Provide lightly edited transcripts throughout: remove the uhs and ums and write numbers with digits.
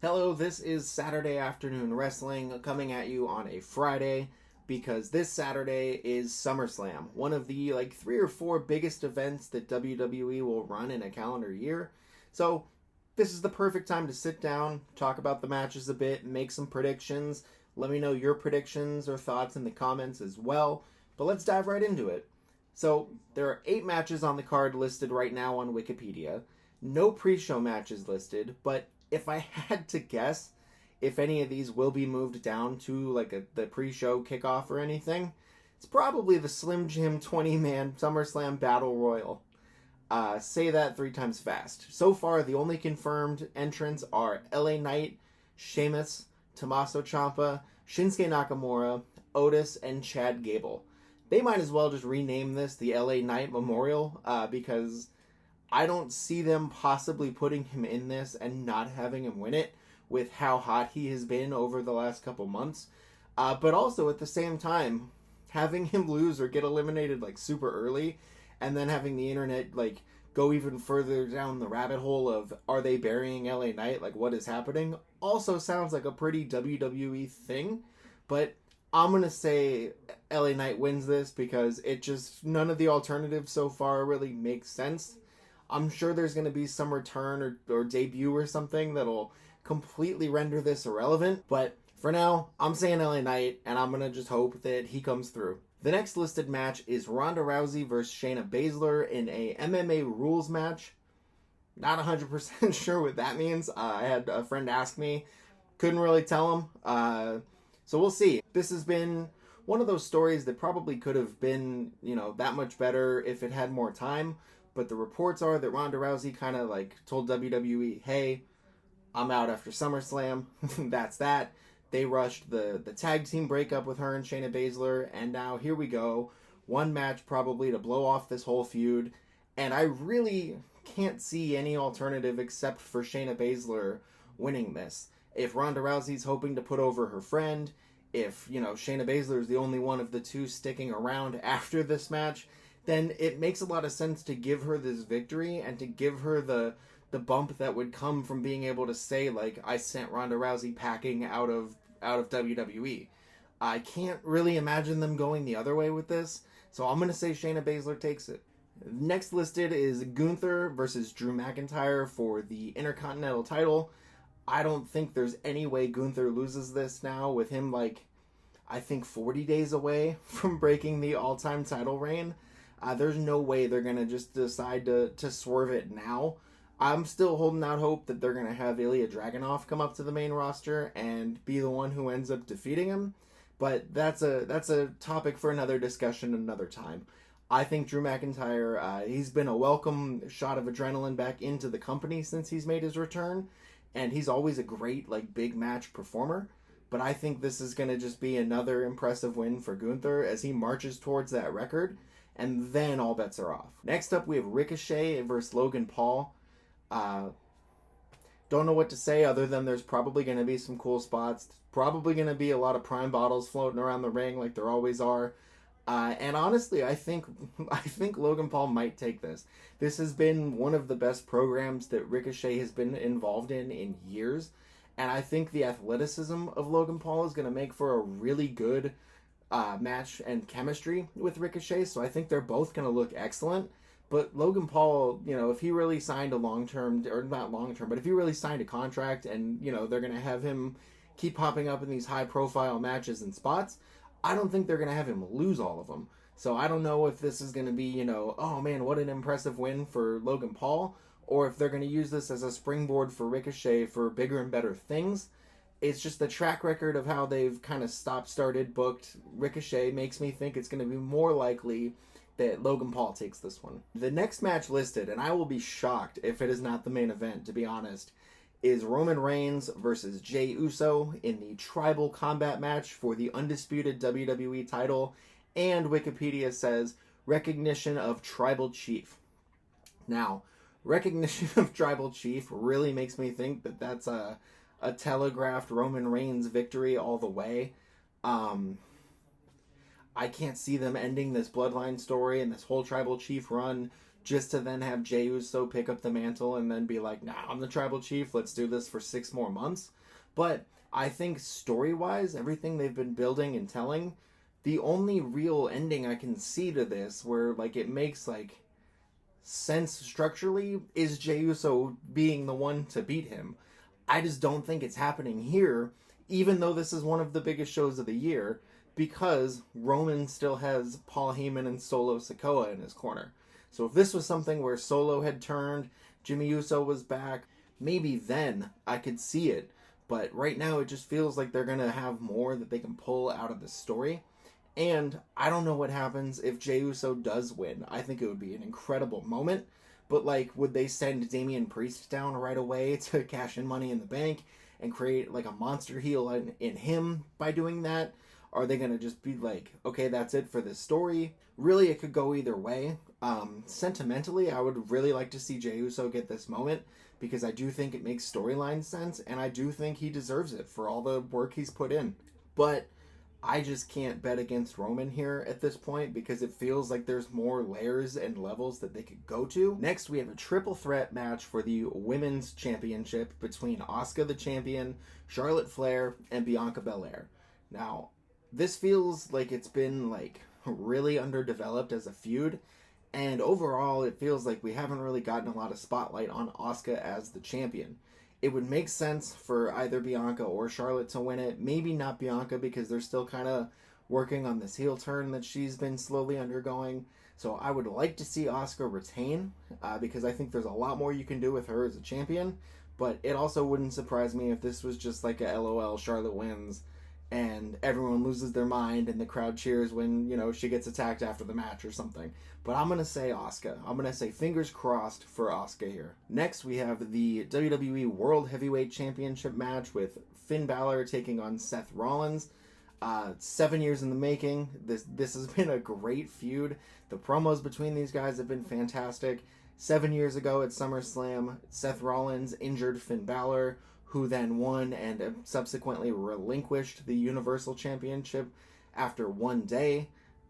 Hello, this is Saturday Afternoon Wrestling coming at you on a Friday because this Saturday is SummerSlam, one of the 3 or 4 biggest events that WWE will run in a calendar year. So, this is the perfect time to sit down, talk about the matches a bit, make some predictions. Let me know your predictions or thoughts in the comments as well. But let's dive right into it. So, there are 8 matches on the card listed right now on Wikipedia. No pre-show matches listed, but if I had to guess if any of these will be moved down to the pre-show kickoff or anything, it's probably the Slim Jim 20-man SummerSlam Battle Royal. Say that 3 times fast. So far, the only confirmed entrants are LA Knight, Sheamus, Tommaso Ciampa, Shinsuke Nakamura, Otis, and Chad Gable. They might as well just rename this the LA Knight Memorial because I don't see them possibly putting him in this and not having him win it with how hot he has been over the last couple months. But also at the same time, having him lose or get eliminated super early and then having the internet go even further down the rabbit hole of are they burying LA Knight? What is happening? Also sounds like a pretty WWE thing, but I'm going to say LA Knight wins this because it just, none of the alternatives so far really make sense. I'm sure there's going to be some return or debut or something that'll completely render this irrelevant. But for now, I'm saying LA Knight, and I'm going to just hope that he comes through. The next listed match is Ronda Rousey versus Shayna Baszler in a MMA rules match. Not 100% sure what that means. I had a friend ask me. Couldn't really tell him. So we'll see. This has been one of those stories that probably could have been, that much better if it had more time. But the reports are that Ronda Rousey kind of told WWE, hey, I'm out after SummerSlam. That's that. They rushed the tag team breakup with her and Shayna Baszler. And now here we go. One match probably to blow off this whole feud. And I really can't see any alternative except for Shayna Baszler winning this. If Ronda Rousey's hoping to put over her friend, if, Shayna Baszler is the only one of the two sticking around after this match, then it makes a lot of sense to give her this victory and to give her the bump that would come from being able to say, I sent Ronda Rousey packing out of WWE. I can't really imagine them going the other way with this, so I'm going to say Shayna Baszler takes it. Next listed is Gunther versus Drew McIntyre for the Intercontinental title. I don't think there's any way Gunther loses this now with him, I think 40 days away from breaking the all-time title reign. There's no way they're going to just decide to swerve it now. I'm still holding out hope that they're going to have Ilya Dragunov come up to the main roster and be the one who ends up defeating him. But that's a topic for another discussion another time. I think Drew McIntyre, he's been a welcome shot of adrenaline back into the company since he's made his return. And he's always a great, big match performer. But I think this is going to just be another impressive win for Gunther as he marches towards that record. And then all bets are off. Next up, we have Ricochet versus Logan Paul. Don't know what to say other than there's probably going to be some cool spots. Probably going to be a lot of prime bottles floating around the ring like there always are. And honestly, I think Logan Paul might take this. This has been one of the best programs that Ricochet has been involved in years. And I think the athleticism of Logan Paul is going to make for a really good match and chemistry with Ricochet, so I think they're both going to look excellent. But Logan Paul, if he really signed a long-term, or not long-term, but if he really signed a contract and, they're going to have him keep popping up in these high-profile matches and spots, I don't think they're going to have him lose all of them. So I don't know if this is going to be, oh man, what an impressive win for Logan Paul, or if they're going to use this as a springboard for Ricochet for bigger and better things. It's just the track record of how they've kind of started, booked Ricochet makes me think it's going to be more likely that Logan Paul takes this one. The next match listed, and I will be shocked if it is not the main event, to be honest, is Roman Reigns versus Jey Uso in the Tribal Combat match for the undisputed WWE title, and Wikipedia says, recognition of Tribal Chief. Now, recognition of Tribal Chief really makes me think that that's a telegraphed Roman Reigns victory all the way. I can't see them ending this bloodline story and this whole Tribal Chief run just to then have Jey Uso pick up the mantle and then be like, nah, I'm the tribal chief, let's do this for 6 more months. But I think story-wise, everything they've been building and telling, the only real ending I can see to this where like it makes like sense structurally is Jey Uso being the one to beat him. I just don't think it's happening here, even though this is one of the biggest shows of the year, because Roman still has Paul Heyman and Solo Sikoa in his corner. So if this was something where Solo had turned, Jimmy Uso was back, maybe then I could see it. But right now it just feels like they're going to have more that they can pull out of the story. And I don't know what happens if Jey Uso does win. I think it would be an incredible moment. But, like, would they send Damian Priest down right away to cash in Money in the Bank and create, like, a monster heel in him by doing that? Are they going to just be like, okay, that's it for this story? Really, it could go either way. Sentimentally, I would really like to see Jey Uso get this moment because I do think it makes storyline sense, and I do think he deserves it for all the work he's put in. But I just can't bet against Roman here at this point because it feels like there's more layers and levels that they could go to. Next, we have a triple threat match for the Women's Championship between Asuka the Champion, Charlotte Flair, and Bianca Belair. Now, this feels like it's been like really underdeveloped as a feud, and overall it feels like we haven't really gotten a lot of spotlight on Asuka as the champion. It would make sense for either Bianca or Charlotte to win it. Maybe not Bianca because they're still kind of working on this heel turn that she's been slowly undergoing. So I would like to see Asuka retain because I think there's a lot more you can do with her as a champion. But it also wouldn't surprise me if this was just like a LOL, Charlotte wins, and everyone loses their mind and the crowd cheers when, you know, she gets attacked after the match or something. But I'm going to say Asuka. I'm going to say fingers crossed for Asuka here. Next, we have the WWE World Heavyweight Championship match with Finn Balor taking on Seth Rollins. 7 years in the making. This has been a great feud. The promos between these guys have been fantastic. 7 years ago at SummerSlam, Seth Rollins injured Finn Balor, who then won and subsequently relinquished the Universal Championship after one day.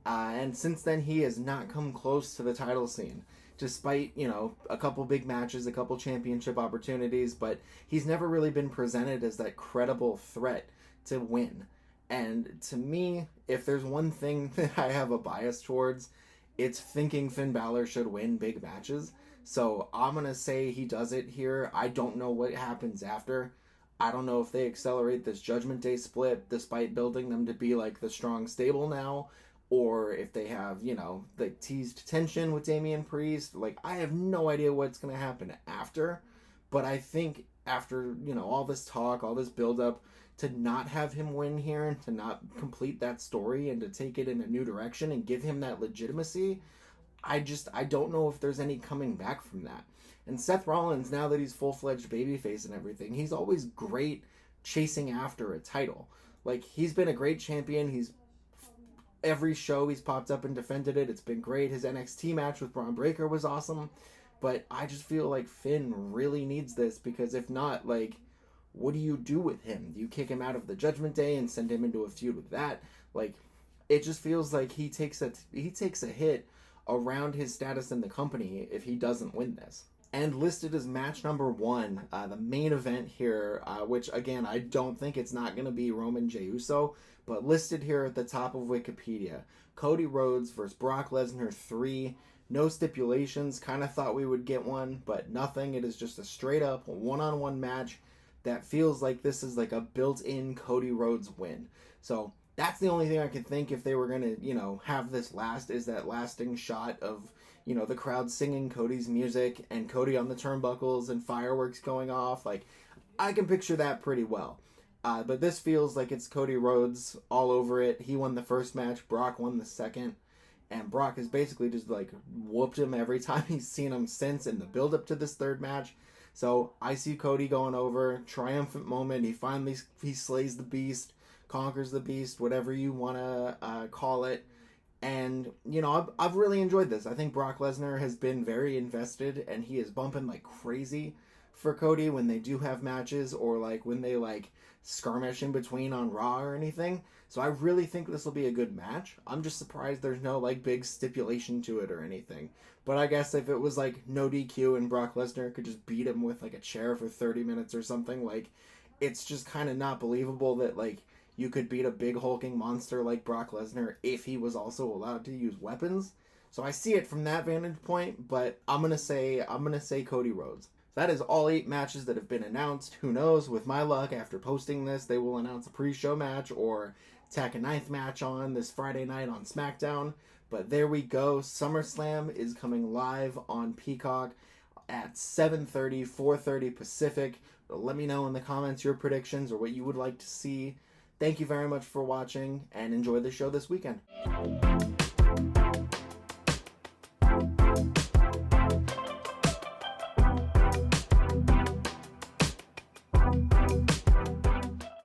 And since then, he has not come close to the title scene, despite, you know, a couple big matches, a couple championship opportunities, but he's never really been presented as that credible threat to win. And to me, if there's one thing that I have a bias towards, it's thinking Finn Balor should win big matches. So I'm going to say he does it here. I don't know what happens after. I don't know if they accelerate this Judgment Day split despite building them to be like the strong stable now, or if they have, you know, the teased tension with Damian Priest. Like, I have no idea what's going to happen after. But I think after, you know, all this talk, all this build-up, to not have him win here and to not complete that story and to take it in a new direction and give him that legitimacy, I don't know if there's any coming back from that. And Seth Rollins, now that he's full-fledged babyface and everything, he's always great chasing after a title. Like, he's been a great champion. Every show he's popped up and defended it. It's been great. His NXT match with Braun Breaker was awesome. But I just feel like Finn really needs this because if not, like, what do you do with him? Do you kick him out of the Judgment Day and send him into a feud with that? Like, it just feels like he takes a hit around his status in the company if he doesn't win this. And listed as match number 1, the main event here, which again, I don't think it's not going to be Roman Jey Uso, but listed here at the top of Wikipedia. Cody Rhodes versus Brock Lesnar 3. No stipulations. Kind of thought we would get one, but nothing. It is just a straight up one-on-one match that feels like this is like a built-in Cody Rhodes win. So that's the only thing I could think if they were going to, you know, have this last, is that lasting shot of, you know, the crowd singing Cody's music and Cody on the turnbuckles and fireworks going off. Like, I can picture that pretty well. But this feels like it's Cody Rhodes all over it. He won the first match. Brock won the second. And Brock has basically just, like, whooped him every time he's seen him since in the build-up to this third match. So I see Cody going over. Triumphant moment. He slays the beast, conquers the beast, whatever you want to call it. And, you know, I've really enjoyed this. I think Brock Lesnar has been very invested, and he is bumping like crazy for Cody when they do have matches, or like when they like skirmish in between on Raw or anything. So I really think this will be a good match. I'm just surprised there's no like big stipulation to it or anything. But I guess if it was like no DQ and Brock Lesnar could just beat him with like a chair for 30 minutes or something, like it's just kind of not believable that like you could beat a big hulking monster like Brock Lesnar if he was also allowed to use weapons. So I see it from that vantage point, but I'm gonna say Cody Rhodes. So that is all 8 matches that have been announced. Who knows? With my luck, after posting this, they will announce a pre-show match or tack a 9th match on this Friday night on SmackDown. But there we go. SummerSlam is coming live on Peacock at 7:30, 4:30 Pacific. Let me know in the comments your predictions or what you would like to see. Thank you very much for watching, and enjoy the show this weekend.